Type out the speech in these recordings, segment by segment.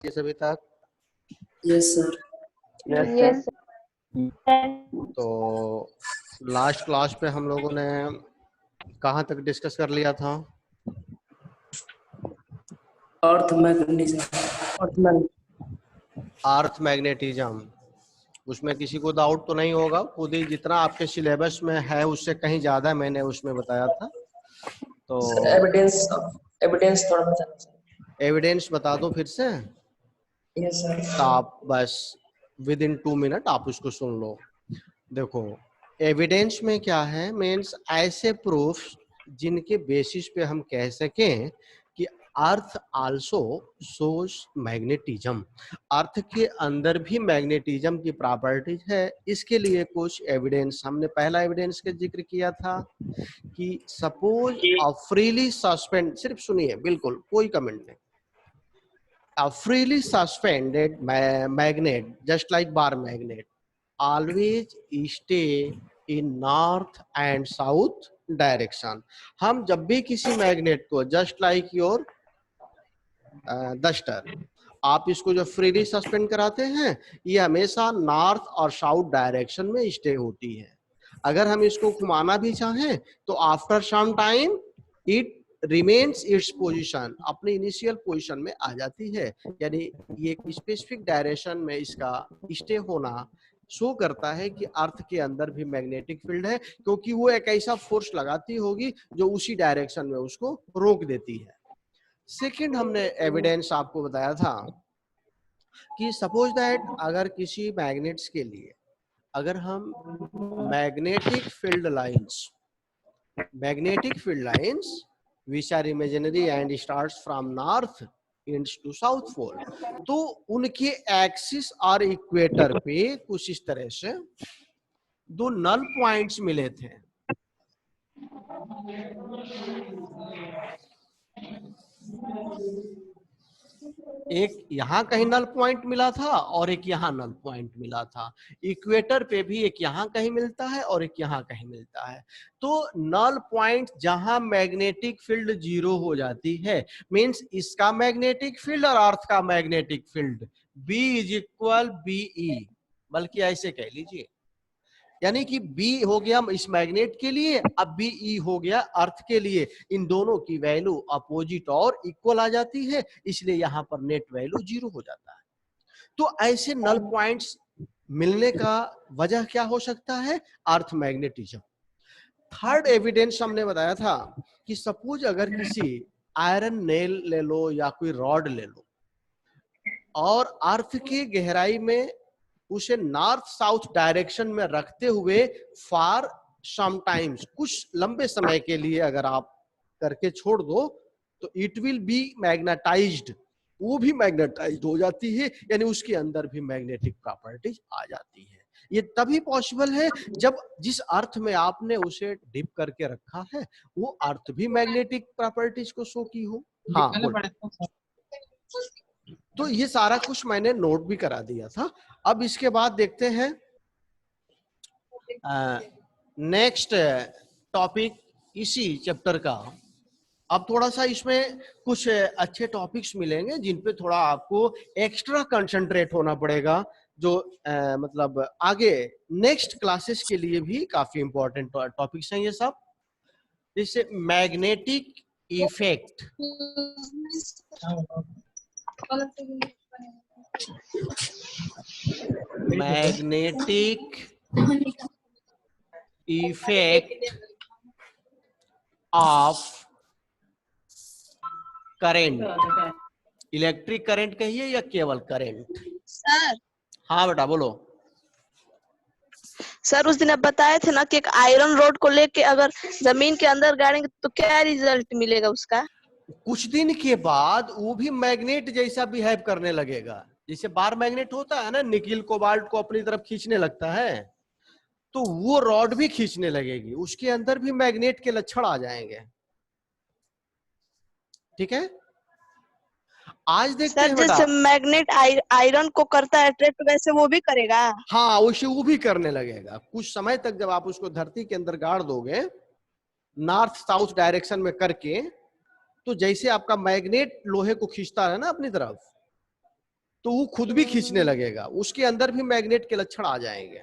ये सभी तक। Yes sir. यस तो लास्ट क्लास पे हम लोगों ने कहाँ तक डिस्कस कर लिया था? अर्थ मैग्नेटिज्म। अर्थ मैग्नेटिज्म। उसमें किसी को डाउट तो नहीं होगा, खुद ही जितना आपके सिलेबस में है उससे कहीं ज्यादा मैंने उसमें बताया था। तो एविडेंस थोड़ा बताना सर। एविडेंस बता दो फिर से। यस तो सर। आप बस विद इन 2 मिनट आप उसको सुन लो। देखो, एविडेंस में क्या है, मीन्स ऐसे प्रूफ जिनके बेसिस पे हम कह सकें कि अर्थ आल्सो शोज मैग्नेटिज्म, अर्थ के अंदर भी मैग्नेटिज्म की प्रॉपर्टीज है। इसके लिए कुछ एविडेंस, हमने पहला एविडेंस का जिक्र किया था कि सपोज अ फ्रीली सस्पेंड, सिर्फ सुनिए, बिल्कुल कोई कमेंट नहीं, a freely suspended magnet just like bar magnet always stay in north and south direction। हम जब भी किसी मैग्नेट को जस्ट लाइक योर डस्टर, आप इसको जो फ्रीली सस्पेंड कराते हैं ये हमेशा नॉर्थ और साउथ डायरेक्शन में स्टे होती है। अगर हम इसको घुमाना भी चाहें तो after some time it remains its position, अपनी इनिशियल पोजीशन में आ जाती है। यानी ये एक स्पेसिफिक डायरेक्शन में इसका स्टे होना शो करता है कि अर्थ के अंदर भी मैग्नेटिक फील्ड है, क्योंकि वो एक ऐसा फोर्स लगाती होगी जो उसी डायरेक्शन में उसको रोक देती है। सेकंड हमने एविडेंस आपको बताया था कि सपोज दैट अगर किसी मैग्नेट्स के लिए अगर हम magnetic field lines which are imaginary and starts from north ends to south pole, तो उनके एक्सिस और इक्वेटर पे कुछ इस तरह से दो नल पॉइंट्स मिले थे। एक यहाँ कहीं नल पॉइंट मिला था और एक यहाँ नल पॉइंट मिला था। इक्वेटर पे भी एक यहाँ कहीं मिलता है और एक यहाँ कहीं मिलता है। तो नल पॉइंट जहां मैग्नेटिक फील्ड 0 हो जाती है, मींस इसका मैग्नेटिक फील्ड और अर्थ का magnetic field B is equal BE, बल्कि ऐसे कह लीजिए, यानी कि B हो गया इस मैग्नेट के लिए, अब BE हो गया अर्थ के लिए। इन दोनों की वैल्यू अपोजिट और इक्वल आ जाती है, इसलिए यहाँ पर नेट वैल्यू 0 हो जाता है। तो ऐसे नल पॉइंट्स मिलने का वजह क्या हो सकता है? अर्थ मैग्नेटिज्म। थर्ड एविडेंस हमने बताया था कि सपोज अगर किसी आयरन नेल ले लो या कोई रॉड ले लो और अर्थ की गहराई में उसे नॉर्थ साउथ डायरेक्शन में रखते हुए फॉर सम टाइम्स, कुछ लंबे समय के लिए अगर आप करके छोड़ दो तो इट विल बी मैग्नेटाइज्ड, वो भी मैग्नेटाइज्ड हो जाती है, यानी उसके अंदर भी मैग्नेटिक प्रॉपर्टीज आ जाती है। ये तभी पॉसिबल है जब जिस अर्थ में आपने उसे डिप करके रखा है वो अर्थ भी मैग्नेटिक प्रॉपर्टीज को शो की हो। हाँ, तो ये सारा कुछ मैंने नोट भी करा दिया था। अब इसके बाद देखते हैं नेक्स्ट टॉपिक इसी चैप्टर का। अब थोड़ा सा इसमें कुछ अच्छे टॉपिक्स मिलेंगे जिन पे थोड़ा आपको एक्स्ट्रा कंसंट्रेट होना पड़ेगा, जो मतलब आगे नेक्स्ट क्लासेस के लिए भी काफी इंपॉर्टेंट टॉपिक्स हैं ये सब। जैसे magnetic effect, magnetic effect of current, electric current कहिए या केवल करंट? सर, हाँ बेटा बोलो। सर उस दिन आप बताए थे ना कि एक आयरन रोड को लेके अगर जमीन के अंदर गाड़ेंगे तो क्या रिजल्ट मिलेगा उसका? कुछ दिन के बाद वो भी मैग्नेट जैसा बिहेव करने लगेगा, जैसे बार मैग्नेट होता है ना, निकिल कोबाल्ट को अपनी तरफ खींचने लगता है, तो वो रॉड भी खींचने लगेगी, उसके अंदर भी मैग्नेट के लक्षण आ जाएंगे। ठीक है, आज देखते हैं बेटा। जैसे मैग्नेट आयरन को करता है अट्रैक्ट, वैसे वो भी करेगा? हाँ, वैसे वो भी करने लगेगा। कुछ समय तक जब आप उसको धरती के अंदर गाड़ दोगे नॉर्थ साउथ डायरेक्शन में करके, तो जैसे आपका मैग्नेट लोहे को खींचता है ना अपनी तरफ, तो वो खुद भी खींचने लगेगा, उसके अंदर भी मैग्नेट के लक्षण आ जाएंगे।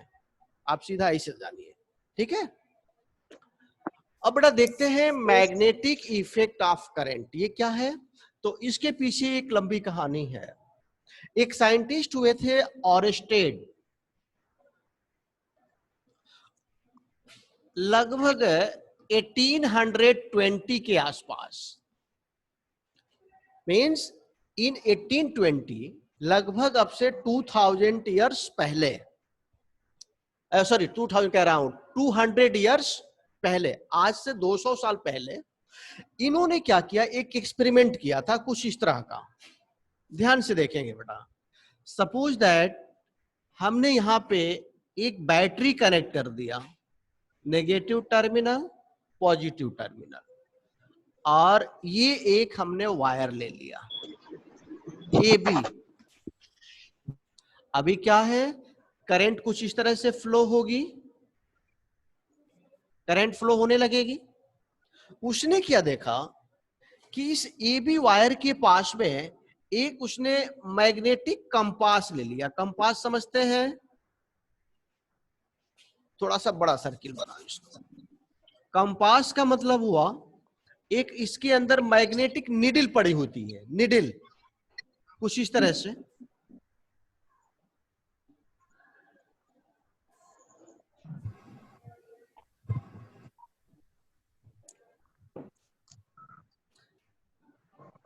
आप सीधा ऐसे जानिए, ठीक है। अब बेटा देखते हैं मैग्नेटिक इफेक्ट ऑफ करंट, ये क्या है। तो इसके पीछे एक लंबी कहानी है। एक साइंटिस्ट हुए थे ऑरेस्टेड, लगभग 1820 के आसपास, मीन्स इन 1820, लगभग अब से 2000 ईयर्स पहले, सॉरी 2000 कह रहा हूं, 200 ईयर्स पहले, आज से 200 साल पहले इन्होंने क्या किया, एक एक्सपेरिमेंट किया था कुछ इस तरह का। ध्यान से देखेंगे बेटा। सपोज दैट हमने यहां पे एक बैटरी कनेक्ट कर दिया, नेगेटिव टर्मिनल, पॉजिटिव टर्मिनल, और ये एक हमने वायर ले लिया ए बी। अभी क्या है, करंट कुछ इस तरह से फ्लो होगी, करंट फ्लो होने लगेगी। उसने क्या देखा कि इस ए बी वायर के पास में एक उसने मैग्नेटिक कंपास ले लिया। कंपास समझते हैं, थोड़ा सा बड़ा सर्किल बना इसको। कंपास का मतलब हुआ एक इसके अंदर मैग्नेटिक निडल पड़ी होती है, निडल कुछ इस तरह से।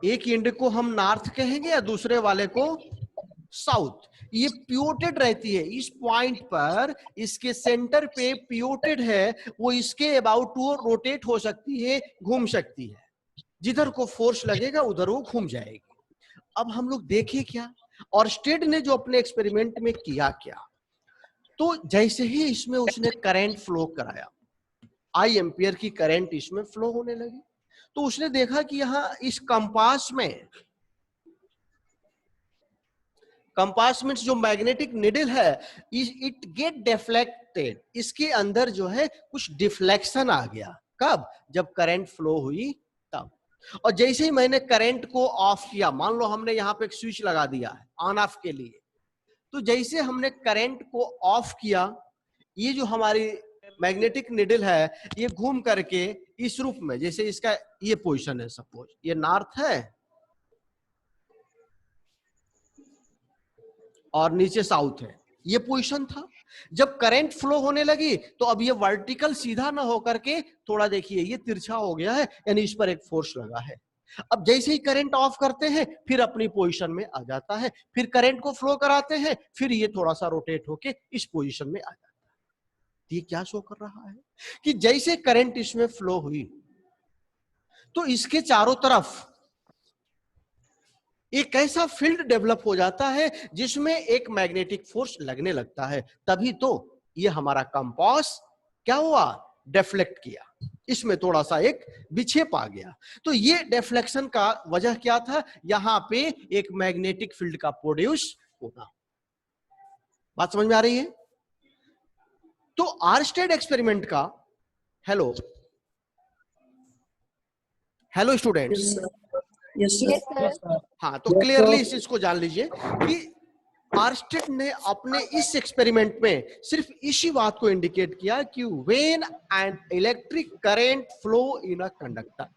एक एंड को हम नॉर्थ कहेंगे या दूसरे वाले को साउथ। ये पिवोटेड रहती है इस पॉइंट पर, इसके सेंटर पे पिवोटेड है, वो इसके अबाउट वो रोटेट हो सकती है, घूम सकती है, जिधर को फोर्स लगेगा उधर वो घूम जाएगी। अब हम लोग देखें क्या, ऑरस्टेड ने जो अपने एक्सपेरिमेंट में किया क्या, तो जैसे ही इसमें उसने करंट फ्लो कराया, आई एम्पियर की करंट इसमें फ्लो होने लगी, तो उसने देखा कि यहां इस कंपास में, कंपास मींस जो मैग्नेटिक निडल है, इट गेट डिफ्लेक्टेड, इसके अंदर जो है कुछ डिफ्लेक्शन आ गया। कब, जब करंट फ्लो हुई तब। और जैसे ही मैंने करंट को ऑफ किया, मान लो हमने यहाँ पे एक स्विच लगा दिया है ऑन ऑफ के लिए, तो जैसे हमने करंट को ऑफ किया, ये जो हमारी मैग्नेटिक निडल है ये घूम करके इस रूप में, जैसे इसका ये पोजीशन है, सपोज ये नॉर्थ है और नीचे साउथ है, ये पोजीशन था। जब करंट फ्लो होने लगी तो अब ये वर्टिकल सीधा ना होकर के थोड़ा देखिए ये तिरछा हो गया है, यानी इस पर एक फोर्स लगा है। अब जैसे ही करंट ऑफ करते हैं फिर अपनी पोजीशन में आ जाता है, फिर करंट को फ्लो कराते हैं, फिर ये थोड़ा सा रोटेट होके इस पोजीशन में आ जाता है। ये क्या शो कर रहा है कि जैसे करंट इसमें फ्लो हुई तो इसके चारों तरफ एक ऐसा फील्ड डेवलप हो जाता है जिसमें एक मैग्नेटिक फोर्स लगने लगता है। तभी तो ये हमारा कंपास क्या हुआ, डिफ्लेक्ट किया, इसमें थोड़ा सा एक विक्षेप आ गया। तो ये डिफ्लेक्शन का वजह क्या था, यहां पे एक मैग्नेटिक फील्ड का प्रोड्यूस होना। बात समझ में आ रही है। तो आर्स्टेड एक्सपेरिमेंट का, hello hello students, Yes, sir. हाँ, तो क्लियरली इस चीज को जान लीजिए कि आर्स्टेड ने अपने इस एक्सपेरिमेंट में सिर्फ इसी बात को इंडिकेट किया कि when an electric current flow in a conductor,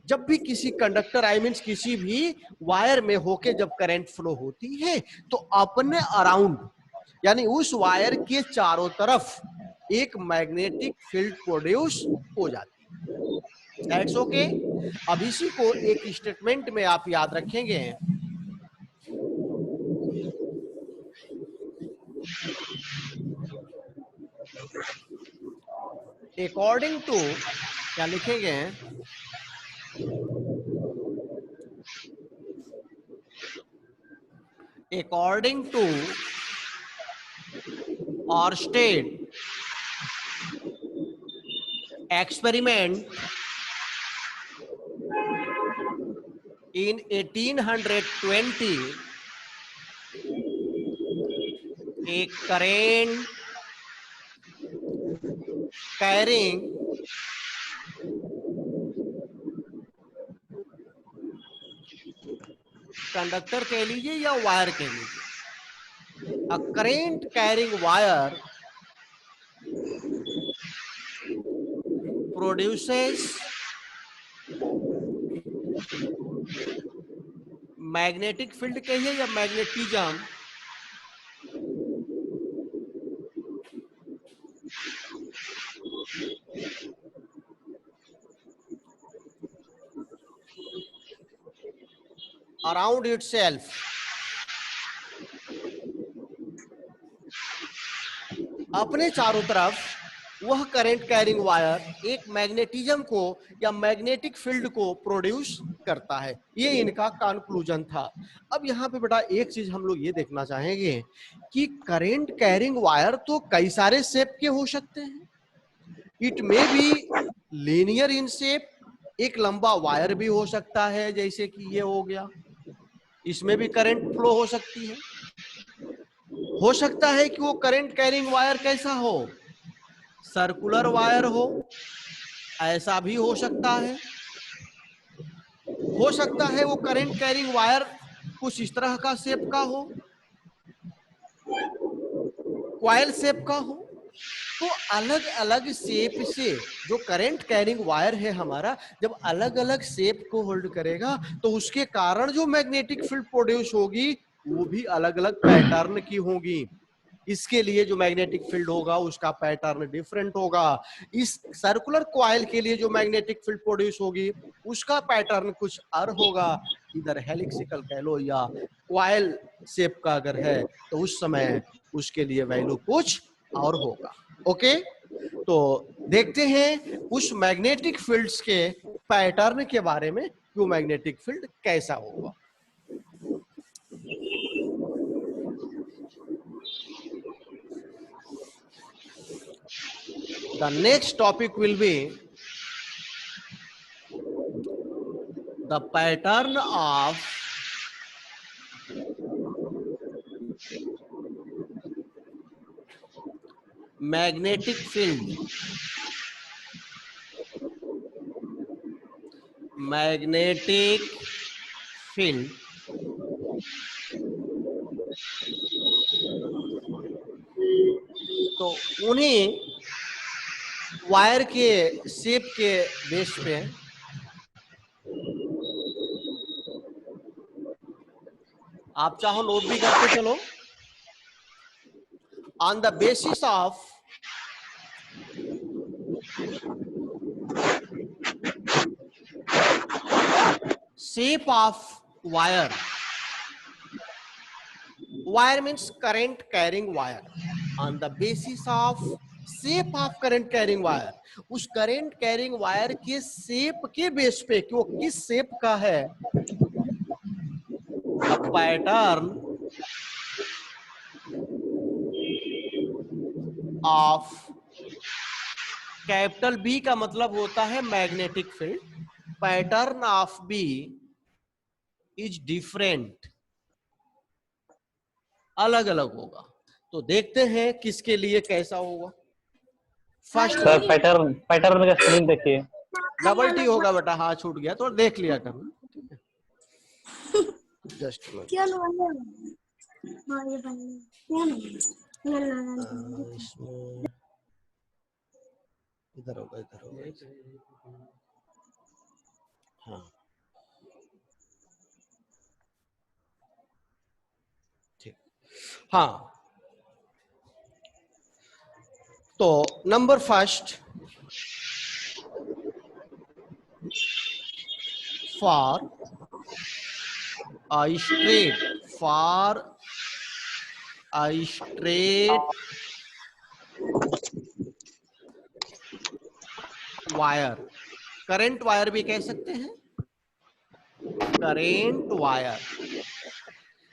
जब भी किसी कंडक्टर आई मींस किसी भी वायर में होके जब करंट फ्लो होती है तो अपने अराउंड, यानी उस वायर के चारों तरफ एक मैग्नेटिक फील्ड प्रोड्यूस हो जाती है। That's okay. अब इसी को एक स्टेटमेंट में आप याद रखेंगे, अकॉर्डिंग टू, क्या लिखेंगे, according to Oersted experiment in 1820, a current carrying conductor कह लीजिए या वायर कह लीजिए, a current carrying wire produces magnetic field कहिए या मैग्नेटिज्म अराउंड इटसेल्फ, अपने चारों तरफ वह करंट कैरिंग वायर एक मैग्नेटिज्म को या मैग्नेटिक फील्ड को प्रोड्यूस करता है। ये इनका कंक्लूजन था। अब यहाँ पे बेटा एक चीज हम लोग ये देखना चाहेंगे कि करंट कैरिंग वायर तो कई सारे शेप के हो सकते हैं। It may be linear in shape, एक लंबा वायर भी हो सकता है जैसे कि ये हो गया, इसमें भी करंट फ्लो हो सकती है। हो सकता है कि वो करंट कैरिंग वायर कैसा हो, सर्कुलर वायर हो, ऐसा भी हो सकता है। हो सकता है वो करंट कैरिंग वायर कुछ इस तरह का शेप का हो, क्वाइल शेप का हो। तो अलग अलग शेप से जो करंट कैरिंग वायर है हमारा, जब अलग अलग शेप को होल्ड करेगा तो उसके कारण जो मैग्नेटिक फील्ड प्रोड्यूस होगी वो भी अलग अलग पैटर्न की होगी। इसके लिए जो मैग्नेटिक फील्ड होगा उसका पैटर्न डिफरेंट होगा। इस सर्कुलर कॉइल के लिए जो मैग्नेटिक फील्ड प्रोड्यूस होगी उसका पैटर्न कुछ और होगा। इधर हेलिक्सिकल कह लो या कॉइल शेप का अगर है तो उस समय उसके लिए वैल्यू कुछ और होगा। ओके, तो देखते हैं उस मैग्नेटिक फील्ड्स के पैटर्न के बारे में कि वो मैग्नेटिक फील्ड कैसा होगा। The next topic will be the pattern of magnetic field. Magnetic field तो उन्हीं वायर के शेप के बेस पे आप चाहो नोट भी करते चलो। On the basis of shape of wire, wire means current carrying wire, on the basis of shape of current carrying wire, उस करंट कैरिंग वायर के शेप के बेस पे कि वो किस शेप का है, पैटर्न ऑफ कैपिटल बी का मतलब होता है magnetic field, pattern of B is different, अलग अलग होगा। तो देखते हैं किसके लिए कैसा होगा। फर्स्ट सर पैटर्न का स्पेलिंग देखिए, डबल टी होगा बेटा, हाँ छूट गया तो देख लिया करना, ठीक है। जस्ट क्या हाँ ये इसमें इधर होगा, इधर होगा, हाँ ठीक, हाँ। तो number first, for a straight wire, current wire भी कह सकते हैं, करंट वायर,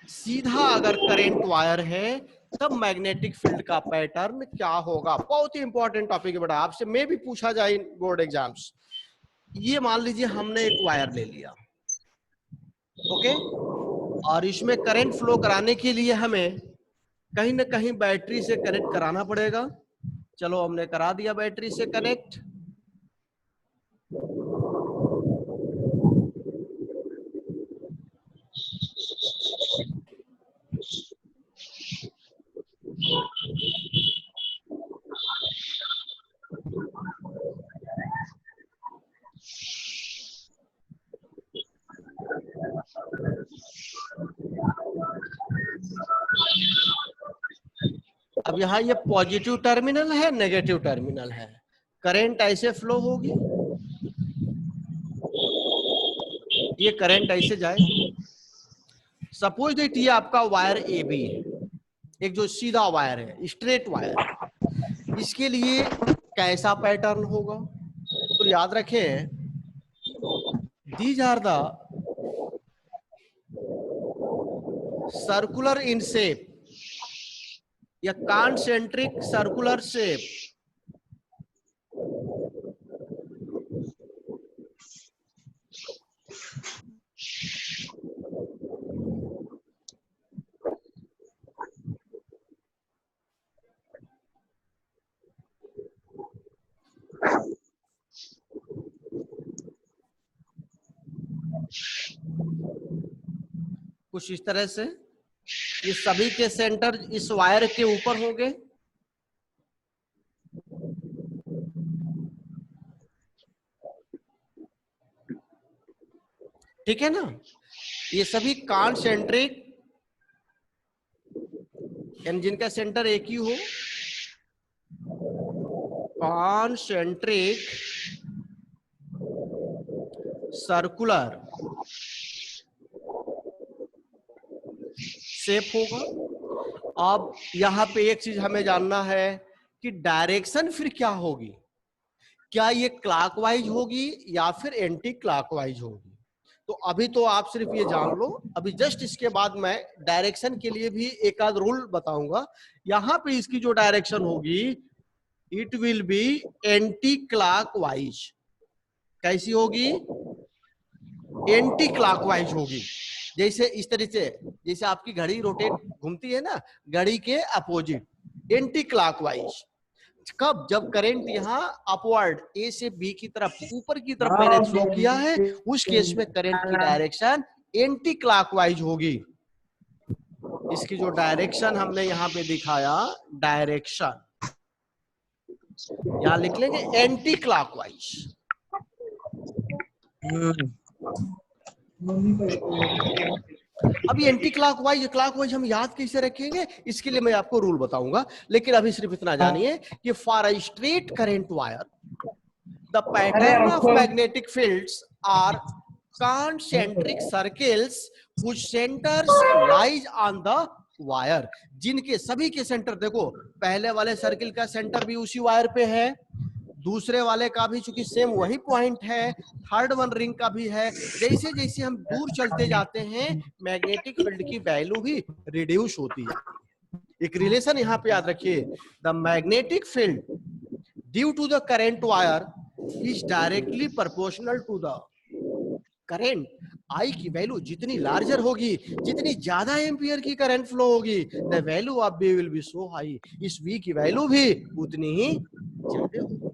सीधा अगर करंट वायर है तब मैग्नेटिक फील्ड का पैटर्न क्या होगा। बहुत ही इंपॉर्टेंट टॉपिक है बेटा, आपसे में भी पूछा जाए बोर्ड एग्जाम्स। ये मान लीजिए हमने एक वायर ले लिया, ओके, और इसमें करंट फ्लो कराने के लिए हमें कहीं ना कहीं बैटरी से कनेक्ट कराना पड़ेगा। चलो हमने करा दिया बैटरी से कनेक्ट, अब यहाँ ये पॉजिटिव टर्मिनल है, नेगेटिव टर्मिनल है, करंट ऐसे फ्लो होगी, ये करंट ऐसे जाएगी। सपोज दैट ये आपका वायर ए बी है, एक जो सीधा वायर है, स्ट्रेट वायर, इसके लिए कैसा पैटर्न होगा? तो याद रखें, these are the circular in shape या कॉन्सेंट्रिक सर्कुलर शेप, कुछ इस तरह से। ये सभी के सेंटर इस वायर के ऊपर होंगे, ठीक है ना? ये सभी कॉन्सेंट्रिक, यानी जिनका सेंटर एक ही हो, कॉन्सेंट्रिक सर्कुलर शेप होगा। अब यहां पे एक चीज हमें जानना है कि डायरेक्शन फिर क्या होगी, क्या ये क्लॉकवाइज होगी या फिर एंटी क्लॉकवाइज होगी? तो अभी तो आप सिर्फ ये जान लो, अभी जस्ट इसके बाद मैं डायरेक्शन के लिए भी एक आध रूल बताऊंगा। यहां पे इसकी जो डायरेक्शन होगी, it will B anti clockwise. कैसी होगी? एंटी क्लॉकवाइज होगी। जैसे इस तरह से, जैसे आपकी घड़ी रोटेट घूमती है ना, घड़ी के अपोजिट, एंटी क्लॉकवाइज। कब? जब करंट यहाँ अपवर्ड ए से बी की तरफ, ऊपर की तरफ मैंने फ्लो किया है, उस केस में करंट की डायरेक्शन एंटी क्लॉकवाइज होगी। इसकी जो डायरेक्शन हमने यहाँ पे दिखाया, डायरेक्शन यहाँ लिख लेंगे एंटी क्लॉकवाइज। अभी एंटी क्लॉकवाइज हम याद कैसे रखेंगे, इसके लिए मैं आपको रूल बताऊंगा, लेकिन अभी सिर्फ इतना जानिए कि for a straight current wire the pattern of magnetic fields are concentric circles whose centers lies on the wire। जिनके सभी के सेंटर, देखो पहले वाले सर्किल का सेंटर भी उसी वायर पे है, दूसरे वाले का भी चूंकि सेम वही पॉइंट है, थर्ड वन रिंग का भी है। जैसे जैसे हम दूर चलते जाते हैं, मैग्नेटिक फील्ड की वैल्यू भी रिड्यूस होती जाती है। एक रिलेशन यहाँ पे याद रखिए, the magnetic field due to the current wire is directly proportional to the current. I की वैल्यू जितनी लार्जर होगी, जितनी ज्यादा एम्पियर की करंट फ्लो होगी, the value of B will be so high, इस वी की वैल्यू भी उतनी ही ज्यादा होगी।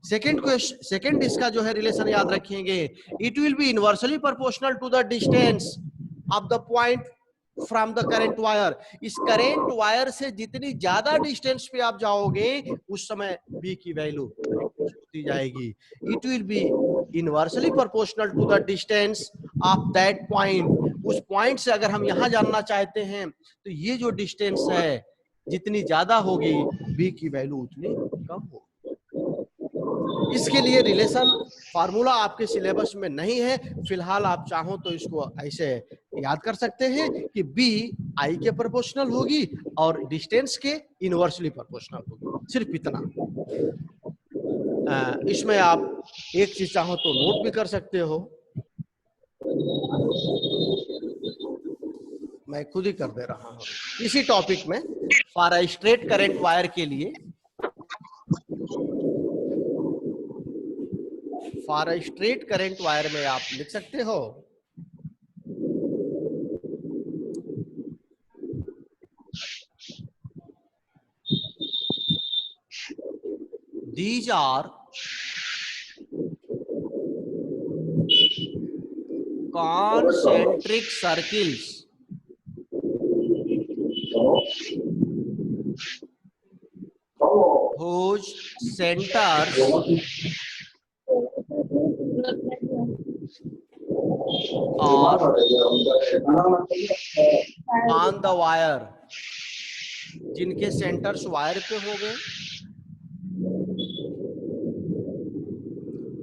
सेकंड इसका जो है रिलेशन याद रखेंगे, it will be inversely proportional to the distance of the point from the current wire. इस करंट वायर से जितनी ज्यादा डिस्टेंस पे आप जाओगे, उस समय बी की वैल्यू होती जाएगी। It will be inversely proportional to the distance of that point. उस पॉइंट से अगर हम यहां जानना चाहते हैं, तो ये जो डिस्टेंस है जितनी ज्यादा होगी, बी की वैल्यू उतनी कम होगी। इसके लिए रिलेशन फार्मूला आपके सिलेबस में नहीं है, फिलहाल आप चाहो तो इसको ऐसे याद कर सकते हैं कि बी आई के प्रोपोर्शनल होगी और डिस्टेंस के इनवर्सली प्रोपोर्शनल होगी, सिर्फ इतना। इसमें आप एक चीज चाहो तो नोट भी कर सकते हो, मैं खुद ही कर दे रहा हूं इसी टॉपिक में। For a straight current wire के लिए, for a straight current wire में आप लिख सकते हो these are concentric circles whose centers are on the wire। जिनके सेंटर्स वायर पे हो गए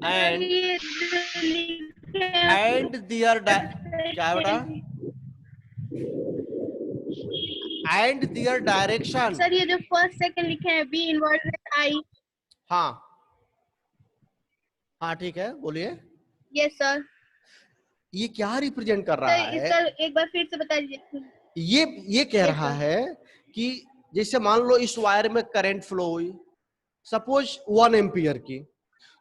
एंड दियर क्या है बेटा, एंड दियर डायरेक्शन। सर ये जो फर्स्ट सेकंड लिखे हैं बी इन्वर्टेड विद आई। हाँ हाँ ठीक है, बोलिए। Yes sir. ये क्या रिप्रेजेंट कर रहा है? सर एक बार फिर से बता दीजिए। ये कह रहा है कि जैसे मान लो इस वायर में करंट फ्लो हुई, सपोज 1 एम्पियर की,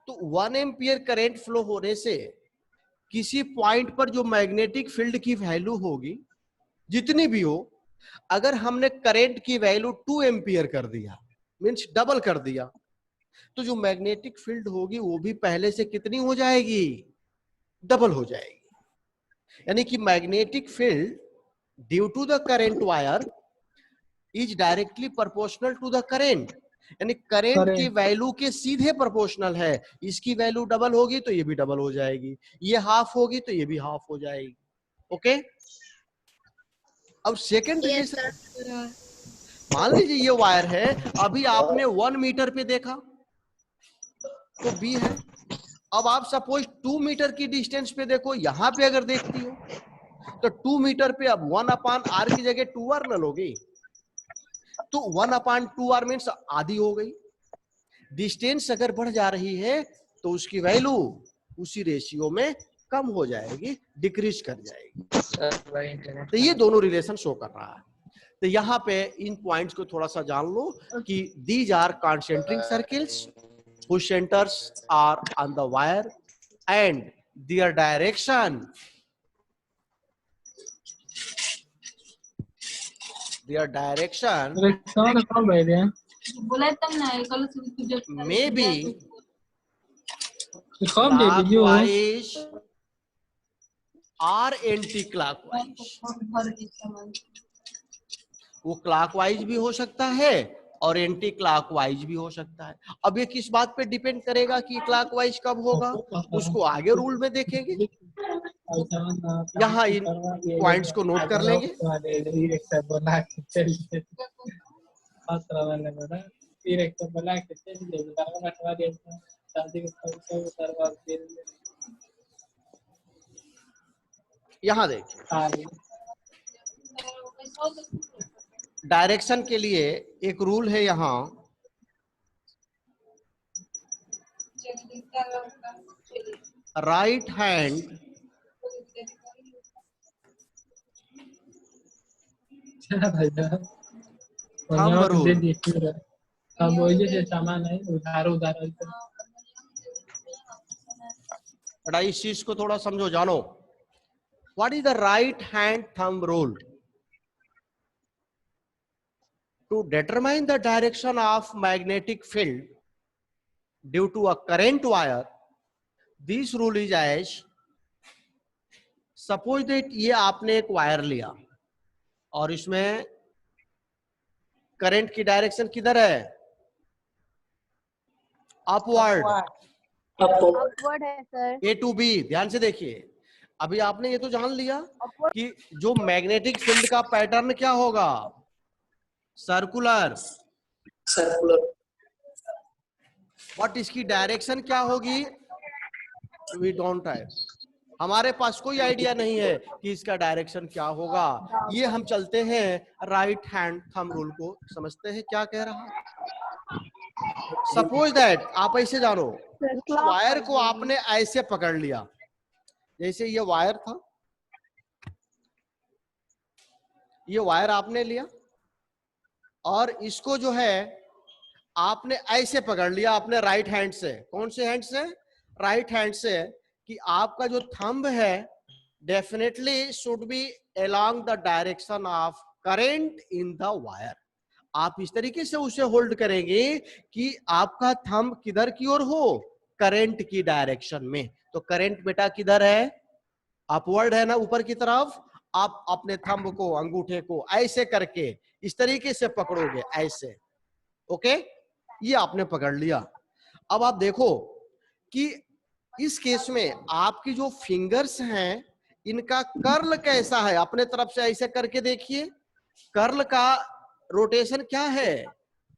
तो 1 एम्पियर करंट फ्लो होने से किसी पॉइंट पर जो मैग्नेटिक फील्ड की वैल्यू होगी, जितनी भी हो, अगर हमने करंट की वैल्यू 2 एम्पियर कर दिया, मींस डबल कर दिया, तो जो मैग्नेटिक फील्ड होगी वो भी पहले से कितनी हो जाएगी? डबल हो जाएगी। यानी कि magnetic field due to the current wire is directly proportional to the current, यानी करंट की वैल्यू के सीधे प्रोपोर्शनल है। इसकी वैल्यू डबल होगी तो ये भी डबल हो जाएगी, ये हाफ होगी तो ये भी हाफ हो जाएगी। ओके, अब सेकंड रिलेशन, मान लीजिए ये वायर है, अभी आपने 1 मीटर पे देखा तो बी है। अब आप सपोज 2 मीटर की डिस्टेंस पे देखो, यहां पे अगर देखती हो तो 2 मीटर पे अब 1/r की जगह 2r न लोगे, तो 1/2r मीन्स आधी हो गई। डिस्टेंस अगर बढ़ जा रही है तो उसकी वैल्यू उसी रेशियो में कम हो जाएगी, डिक्रीज कर जाएगी। तो ये दोनों रिलेशन शो कर रहा है। तो यहाँ पे इन पॉइंट्स को थोड़ा सा जान लो कि these are concentric circles whose centers are on the wire and their direction may be clockwise or anti-clockwise। वो क्लॉकवाइज भी हो सकता है और एंटी क्लॉकवाइज भी हो सकता है। अब ये किस बात पे डिपेंड करेगा कि क्लॉकवाइज कब होगा, उसको आगे रूल में देखेंगे। यहाँ इन पॉइंट्स को नोट कर लेंगे। यहाँ देखिए, डायरेक्शन के लिए एक रूल है यहाँ, राइट हैंड थंब रूल। बड़ा इस चीज को थोड़ा समझो, जानो। What is the right hand thumb rule? To determine the direction of magnetic field due to a current wire, this rule is as, suppose that ये आपने एक वायर लिया और इसमें करंट की डायरेक्शन किधर है? अपवर्ड। अपवर्ड है सर। A to B. ध्यान से देखिए, अभी आपने ये तो जान लिया कि जो मैग्नेटिक फील्ड का पैटर्न क्या होगा? सर्कुलर। बट इसकी डायरेक्शन क्या होगी? वी डोंट हैव, हमारे पास कोई आइडिया नहीं है कि इसका डायरेक्शन क्या होगा। ये हम चलते हैं राइट हैंड थंब रूल को, समझते हैं क्या कह रहा है। सपोज दैट आप ऐसे जानो, उस वायर को आपने ऐसे पकड़ लिया, जैसे ये वायर था, ये वायर आपने लिया और इसको जो है आपने ऐसे पकड़ लिया अपने राइट हैंड से। कौन से हैंड से? राइट हैंड से। कि आपका जो थंब है definitely should be along the direction of current in the wire. आप इस तरीके से उसे होल्ड करेंगे कि आपका थंब किधर की ओर हो? करंट की डायरेक्शन में। तो करंट बेटा किधर है? अपवर्ड है ना, ऊपर की तरफ। आप अपने थंब को, अंगूठे को ऐसे करके इस तरीके से पकड़ोगे, ऐसे। ओके, ये आपने पकड़ लिया। अब आप देखो कि इस केस में आपकी जो फिंगर्स हैं इनका कर्ल कैसा है? अपने तरफ से ऐसे करके देखिए, कर्ल का रोटेशन क्या है,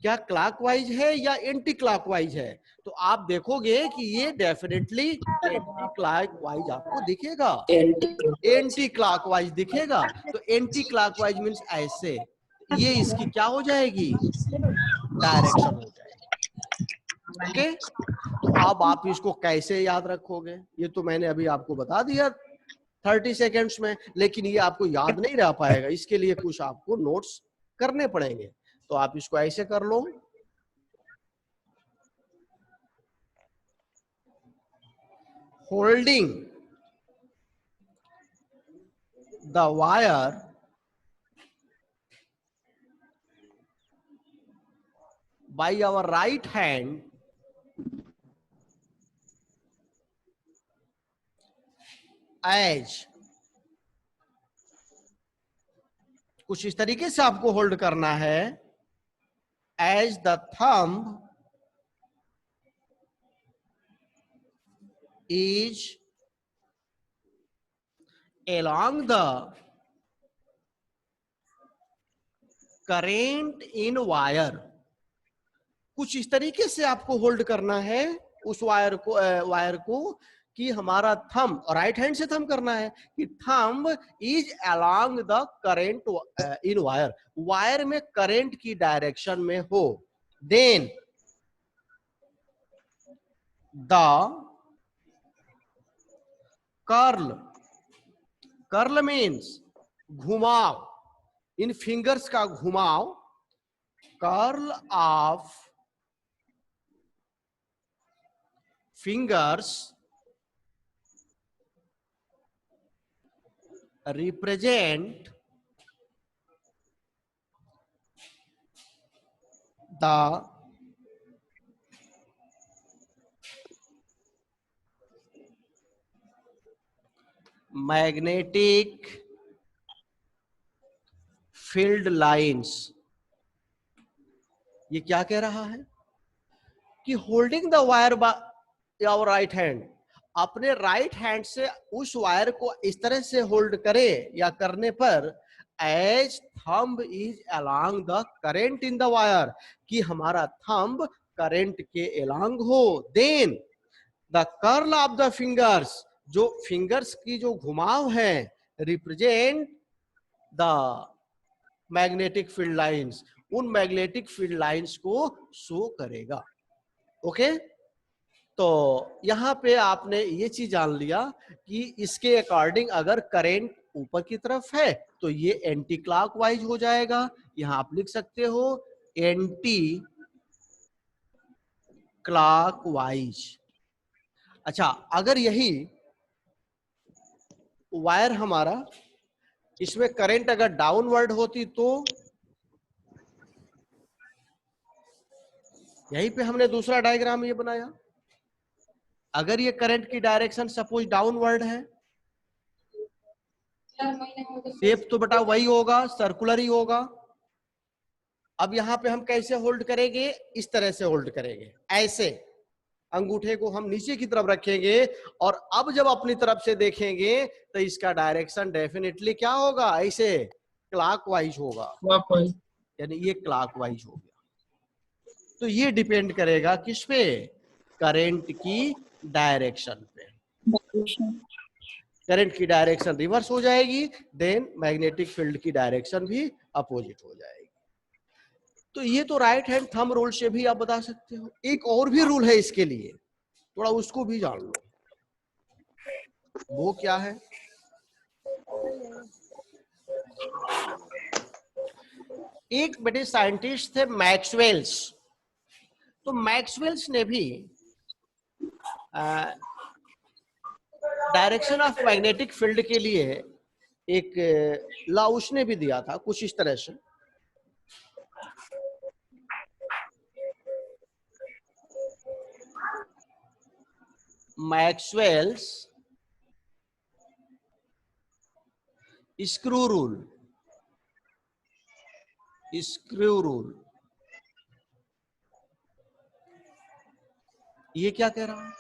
क्या क्लॉकवाइज है या एंटी क्लॉकवाइज है? तो आप देखोगे कि ये डेफिनेटली एंटी क्लॉकवाइज आपको दिखेगा, एंटी क्लॉकवाइज दिखेगा। तो एंटी क्लॉकवाइज मीन्स ऐसे, ये इसकी क्या हो जाएगी, डायरेक्शन हो जाएगी। ओके, तो अब आप इसको कैसे याद रखोगे, ये तो मैंने अभी आपको बता दिया 30 सेकेंड्स में, लेकिन ये आपको याद नहीं रह पाएगा, इसके लिए कुछ आपको नोट्स करने पड़ेंगे। तो आप इसको ऐसे कर लो, holding the wire by our right hand as, कुछ इस तरीके से आपको होल्ड करना है, as the thumb is along the current in wire। कुछ इस तरीके से आपको होल्ड करना है उस वायर को कि हमारा थंब, राइट हैंड से थंब करना है कि thumb is along the current in wire, wire में करंट की डायरेक्शन में हो। Then the curl, curl means घुमाव, इन फिंगर्स का घुमाव, curl of fingers represent the magnetic field lines. ये क्या कह रहा है कि holding the wire by our right hand, अपने राइट हैंड से उस वायर को इस तरह से होल्ड करे या करने पर as thumb is along the current in the wire, कि हमारा थंब करंट के अलोंग हो। Then the curl of the fingers, जो फिंगर्स की जो घुमाव है, represent the magnetic field lines, उन मैग्नेटिक फील्ड लाइंस को शो करेगा। ओके, तो यहां पे आपने ये चीज जान लिया कि इसके अकॉर्डिंग अगर करंट ऊपर की तरफ है तो ये एंटी क्लॉकवाइज हो जाएगा। यहां आप लिख सकते हो एंटी क्लॉकवाइज। अच्छा, अगर यही वायर हमारा, इसमें करंट अगर डाउनवर्ड होती तो, यहीं पे हमने दूसरा डायग्राम ये बनाया, अगर ये करंट की डायरेक्शन सपोज डाउनवर्ड है, शेप तो बेटा वही होगा, सर्कुलर ही होगा। अब यहां पे हम कैसे होल्ड करेंगे, इस तरह से होल्ड करेंगे, ऐसे अंगूठे को हम नीचे की तरफ रखेंगे और अब जब अपनी तरफ से देखेंगे तो इसका डायरेक्शन डेफिनेटली क्या होगा, ऐसे क्लॉकवाइज होगा, यानी ये क्लॉकवाइज हो गया। तो ये डिपेंड करेगा किस पे, करंट की डायरेक्शन पे। करंट की डायरेक्शन रिवर्स हो जाएगी, देन मैग्नेटिक फील्ड की डायरेक्शन भी अपोजिट हो जाएगी। तो ये तो राइट हैंड थंब रूल से भी आप बता सकते हो। एक और भी रूल है इसके लिए, थोड़ा उसको भी जान लो, वो क्या है। एक बड़े साइंटिस्ट थे मैक्सवेल्स, तो मैक्सवेल्स ने भी डायरेक्शन ऑफ मैग्नेटिक फील्ड के लिए एक लॉ उसने भी दिया था कुछ इस तरह से। Maxwell's screw rule, screw rule, ये क्या कह रहा है,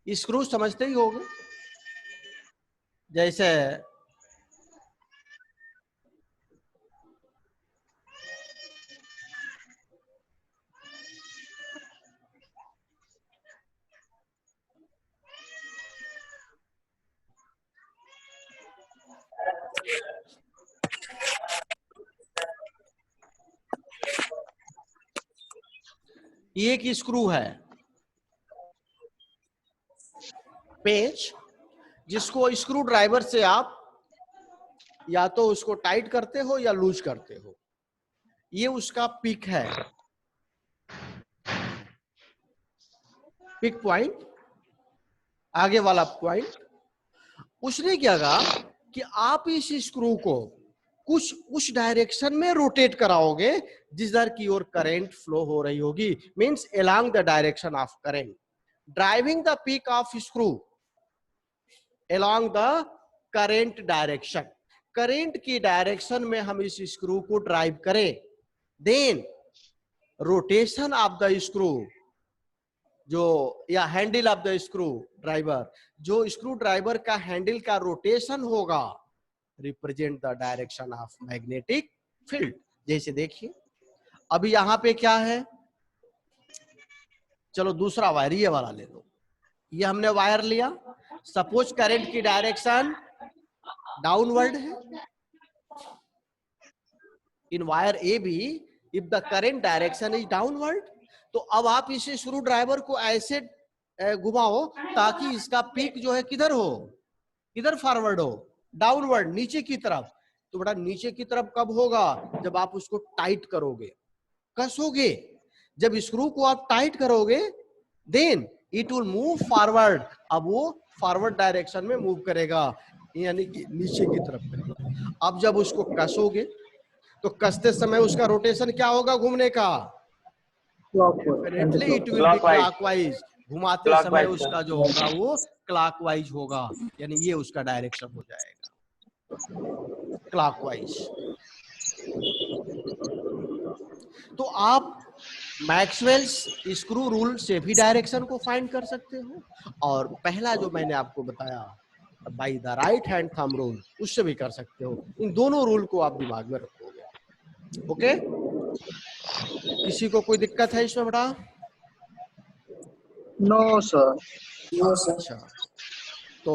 स्क्रू समझते ही होगे, जैसे ये एक स्क्रू है, पेंच, जिसको स्क्रू ड्राइवर से आप या तो उसको टाइट करते हो या लूज करते हो। ये उसका पिक है, पिक पॉइंट, आगे वाला पॉइंट। उसने क्या कहा कि आप इस स्क्रू को कुछ उस डायरेक्शन में रोटेट कराओगे जिधर की ओर करंट फ्लो हो रही होगी, means along the direction of current, driving the pick of screw along the current direction. Current की डायरेक्शन में हम इस स्क्रू को ड्राइव करें, then rotation of the screw, जो या handle of the screwdriver, जो स्क्रू ड्राइवर का हैंडल का रोटेशन होगा, represent the direction of magnetic field. जैसे देखिए अभी यहां पे क्या है, चलो दूसरा वायर ये वाला ले लो, ये हमने वायर लिया, सपोज करंट की डायरेक्शन डाउनवर्ड है in wire A B, if the current direction is downward, तो अब आप इस स्क्रू ड्राइवर को ऐसे घुमाओ ताकि इसका पीक जो है किधर हो, किधर फॉरवर्ड हो, डाउनवर्ड, नीचे की तरफ। तो बेटा नीचे की तरफ कब होगा, जब आप उसको टाइट करोगे, कसोगे। जब स्क्रू को आप टाइट करोगे then it will move forward, अब वो फॉरवर्ड डायरेक्शन में मूव करेगा, यानी कि नीचे की तरफ करेगा। अब जब उसको कसोगे तो कसते समय उसका रोटेशन क्या होगा, घूमने का, definitely it will B clockwise, घुमाते समय उसका जो होगा वो क्लॉकवाइज होगा, यानी ये उसका डायरेक्शन हो जाएगा क्लॉकवाइज। तो आप मैक्सवेल्स स्क्रू रूल से भी डायरेक्शन को फाइंड कर सकते हो, और पहला जो मैंने आपको बताया by the right hand thumb rule, उससे भी कर सकते हो। इन दोनों रूल को आप दिमाग में रखोगे। ओके, किसी को कोई दिक्कत है इसमें बेटा? No sir. अच्छा, तो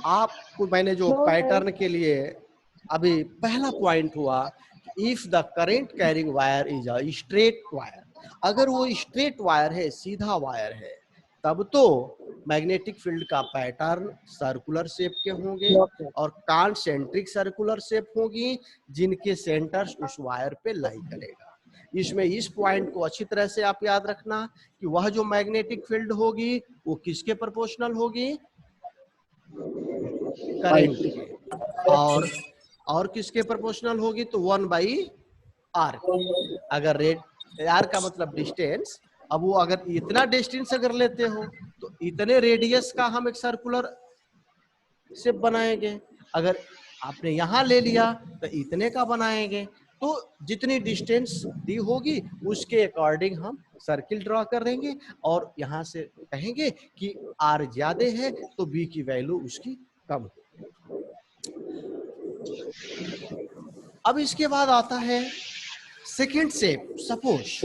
आपको मैंने जो पैटर्न के लिए अभी पहला पॉइंट हुआ, if the current carrying wire is a straight wire, अगर वो स्ट्रेट वायर है, सीधा वायर है, तब तो मैग्नेटिक फील्ड का पैटर्न सर्कुलर शेप के होंगे और कॉन्सेंट्रिक सर्कुलर शेप होगी, जिनके सेंटर्स उस वायर पे लाई करेगा। इसमें इस पॉइंट को अच्छी तरह से आप याद रखना कि वह जो मैग्नेटिक फील्ड होगी वो किसके प्रोपोर्शनल होगी, करंट के, और किसके प्रोपोर्शनल होगी, तो 1/r। अगर रेड आर का मतलब डिस्टेंस, अब वो अगर इतना डिस्टेंस अगर लेते हो तो इतने रेडियस का हम एक सर्कुलर शेप बनाएंगे, अगर आपने यहां ले लिया तो इतने का बनाएंगे। तो जितनी डिस्टेंस दी होगी उसके अकॉर्डिंग हम सर्किल ड्रॉ कर देंगे, और यहां से कहेंगे कि आर ज्यादा है तो बी की वैल्यू उसकी कम हो। अब इसके बाद आता है सेकंड शेप। सपोज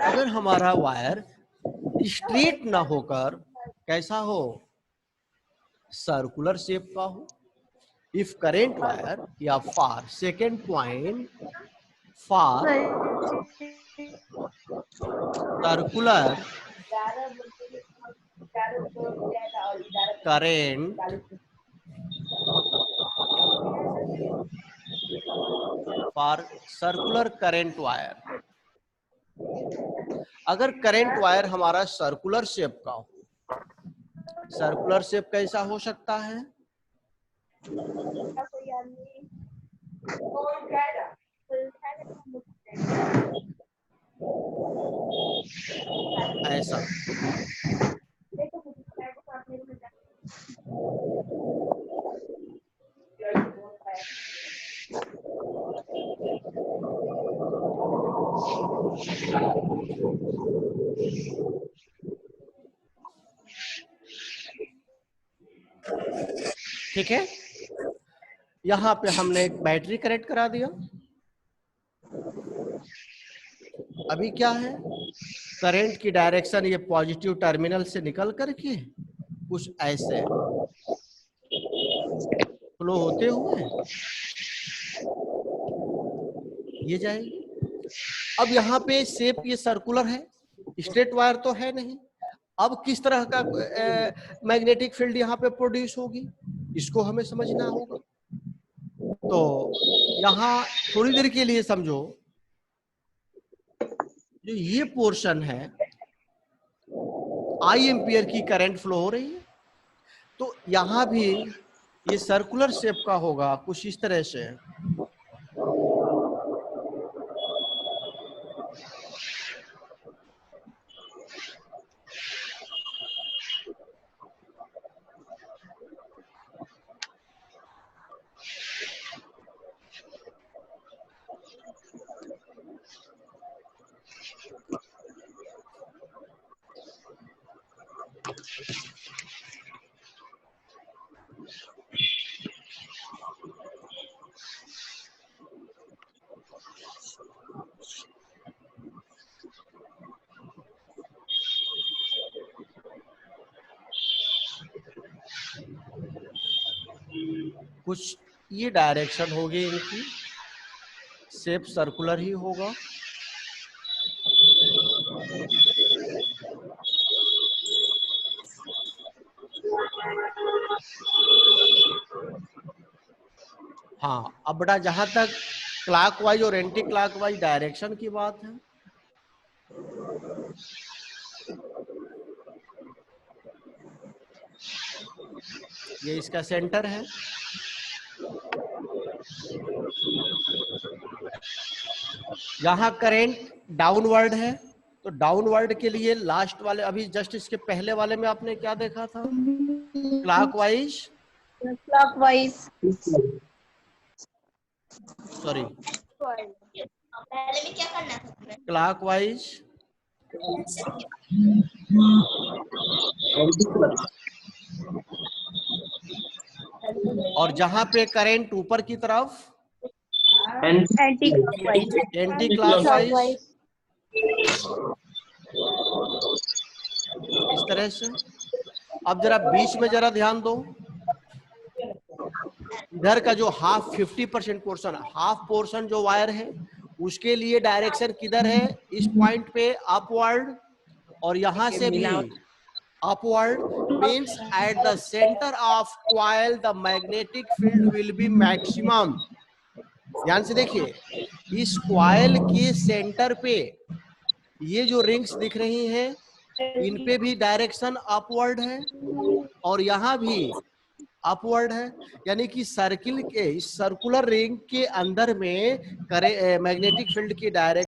अगर हमारा वायर स्ट्रेट ना होकर कैसा हो, सर्कुलर शेप का हो, इफ करेंट वायर या for, second point, for circular current for circular current wire, अगर करेंट वायर हमारा सर्कुलर शेप का हो, सर्कुलर शेप कैसा हो सकता है, ऐसा। ठीक है, यहां पे हमने एक बैटरी कनेक्ट करा दिया। अभी क्या है, करंट की डायरेक्शन ये पॉजिटिव टर्मिनल से निकल करके कुछ ऐसे फ्लो होते हुए ये जाएगी, अब यहाँ पे शेप ये सर्कुलर है, स्ट्रेट वायर तो है नहीं। अब किस तरह का मैग्नेटिक फील्ड यहाँ पे प्रोड्यूस होगी, इसको हमें समझना होगा। तो यहाँ थोड़ी देर के लिए समझो, जो ये पोर्शन है आई एम्पियर की करंट फ्लो हो रही है, तो यहाँ भी ये सर्कुलर शेप का होगा कुछ इस तरह से। कुछ ये डायरेक्शन होगी इनकी, शेप सर्कुलर ही होगा। हाँ, अब बेटा जहां तक क्लॉकवाइज और एंटी क्लॉकवाइज डायरेक्शन की बात है, ये इसका सेंटर है। यहाँ करंट डाउनवर्ड है, तो डाउनवर्ड के लिए लास्ट वाले, अभी जस्ट इसके पहले वाले में आपने क्या देखा था, क्लॉकवाइज, सॉरी पहले में क्या करना था? क्लॉकवाइज और जहां पे करंट ऊपर की तरफ एंटी क्लॉकवाइज। एंटी क्लॉकवाइज, इस तरह से। अब जरा बीच में जरा ध्यान दो, इधर का जो 50% पोर्शन, हाफ पोर्शन जो वायर है, उसके लिए डायरेक्शन किधर है, इस पॉइंट पे अपवर्ड, और यहां से भी upward, means at the centre of coil the magnetic field will be maximum. ध्यान से देखिए, इस कॉइल के सेंटर पे ये जो रिंग्स दिख रही हैं, इन पे भी डायरेक्शन अपवर्ड है और यहाँ भी अपवर्ड है, यानी कि सर्किल के सर्कुलर रिंग के अंदर में मैग्नेटिक फील्ड की डायरेक्शन